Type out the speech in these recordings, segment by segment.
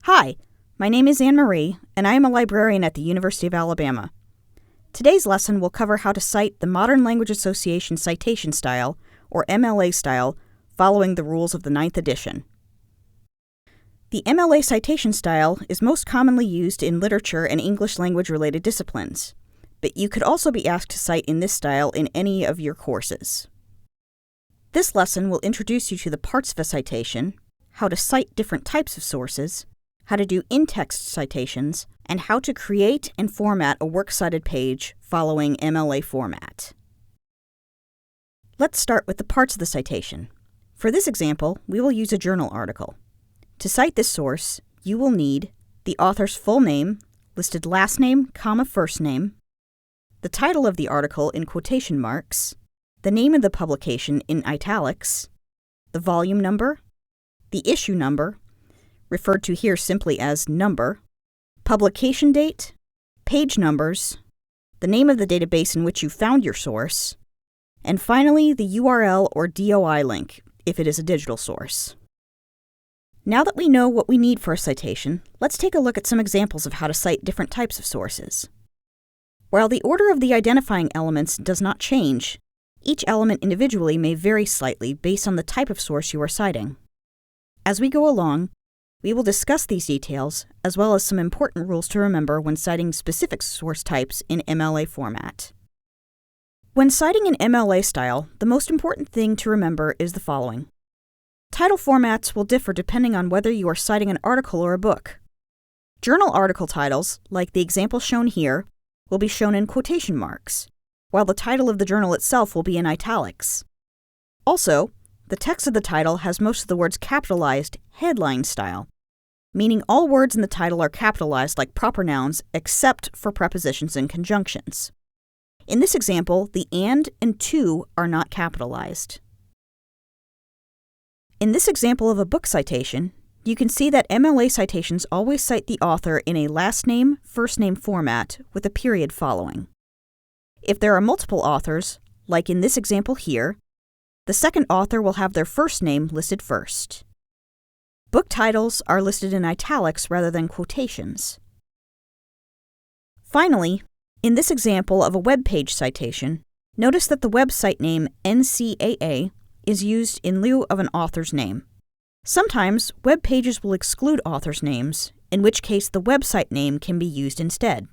Hi, my name is Anne Marie, and I am a librarian at the University of Alabama. Today's lesson will cover how to cite the Modern Language Association Citation Style, or MLA Style, following the rules of the 9th edition. The MLA Citation Style is most commonly used in literature and English language-related disciplines, but you could also be asked to cite in this style in any of your courses. This lesson will introduce you to the parts of a citation, how to cite different types of sources, how to do in-text citations, and how to create and format a works cited page following MLA format. Let's start with the parts of the citation. For this example, we will use a journal article. To cite this source, you will need the author's full name, listed last name, comma first name, the title of the article in quotation marks, the name of the publication in italics, the volume number, the issue number, referred to here simply as number, publication date, page numbers, the name of the database in which you found your source, and finally the URL or DOI link, if it is a digital source. Now that we know what we need for a citation, let's take a look at some examples of how to cite different types of sources. While the order of the identifying elements does not change, each element individually may vary slightly based on the type of source you are citing. As we go along, we will discuss these details, as well as some important rules to remember when citing specific source types in MLA format. When citing in MLA style, the most important thing to remember is the following. Title formats will differ depending on whether you are citing an article or a book. Journal article titles, like the example shown here, will be shown in quotation marks, while the title of the journal itself will be in italics. Also, the text of the title has most of the words capitalized headline style, meaning all words in the title are capitalized like proper nouns except for prepositions and conjunctions. In this example, the and to are not capitalized. In this example of a book citation, you can see that MLA citations always cite the author in a last name, first name format with a period following. If there are multiple authors, like in this example here, the second author will have their first name listed first. Book titles are listed in italics rather than quotations. Finally, in this example of a web page citation, notice that the website name NCAA is used in lieu of an author's name. Sometimes, web pages will exclude authors' names, in which case the website name can be used instead.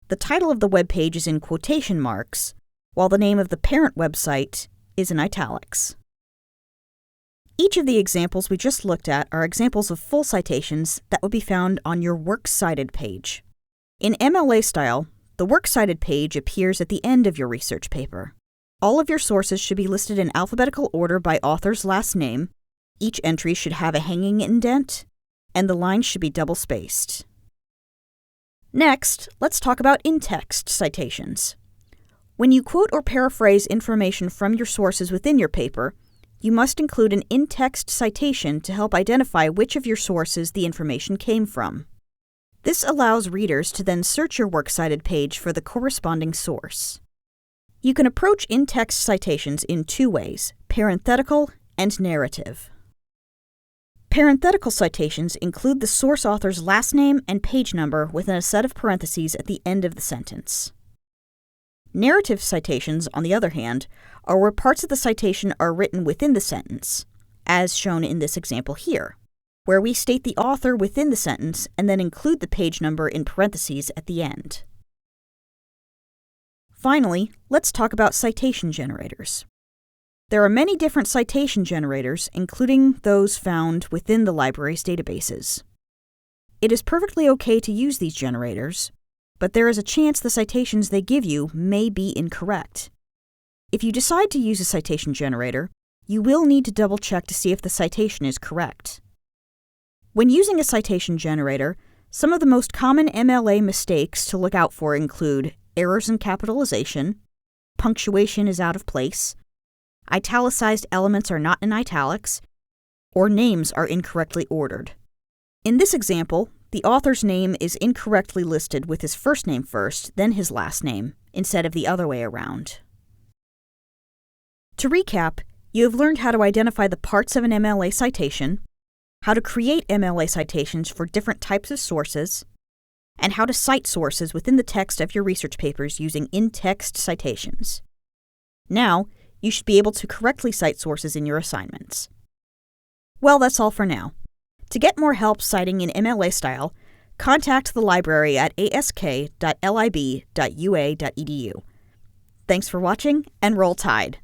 The title of the web page is in quotation marks, while the name of the parent website is in italics. Each of the examples we just looked at are examples of full citations that would be found on your Works Cited page. In MLA style, the Works Cited page appears at the end of your research paper. All of your sources should be listed in alphabetical order by author's last name, each entry should have a hanging indent, and the lines should be double-spaced. Next, let's talk about in-text citations. When you quote or paraphrase information from your sources within your paper, you must include an in-text citation to help identify which of your sources the information came from. This allows readers to then search your works cited page for the corresponding source. You can approach in-text citations in two ways, parenthetical and narrative. Parenthetical citations include the source author's last name and page number within a set of parentheses at the end of the sentence. Narrative citations, on the other hand, are where parts of the citation are written within the sentence, as shown in this example here, where we state the author within the sentence and then include the page number in parentheses at the end. Finally, let's talk about citation generators. There are many different citation generators, including those found within the library's databases. It is perfectly okay to use these generators, but there is a chance the citations they give you may be incorrect. If you decide to use a citation generator, you will need to double-check to see if the citation is correct. When using a citation generator, some of the most common MLA mistakes to look out for include errors in capitalization, punctuation is out of place, italicized elements are not in italics, or names are incorrectly ordered. In this example, the author's name is incorrectly listed with his first name first, then his last name, instead of the other way around. To recap, you have learned how to identify the parts of an MLA citation, how to create MLA citations for different types of sources, and how to cite sources within the text of your research papers using in-text citations. Now, you should be able to correctly cite sources in your assignments. Well, that's all for now. To get more help citing in MLA style, contact the library at ask.lib.ua.edu. Thanks for watching, and roll Tide!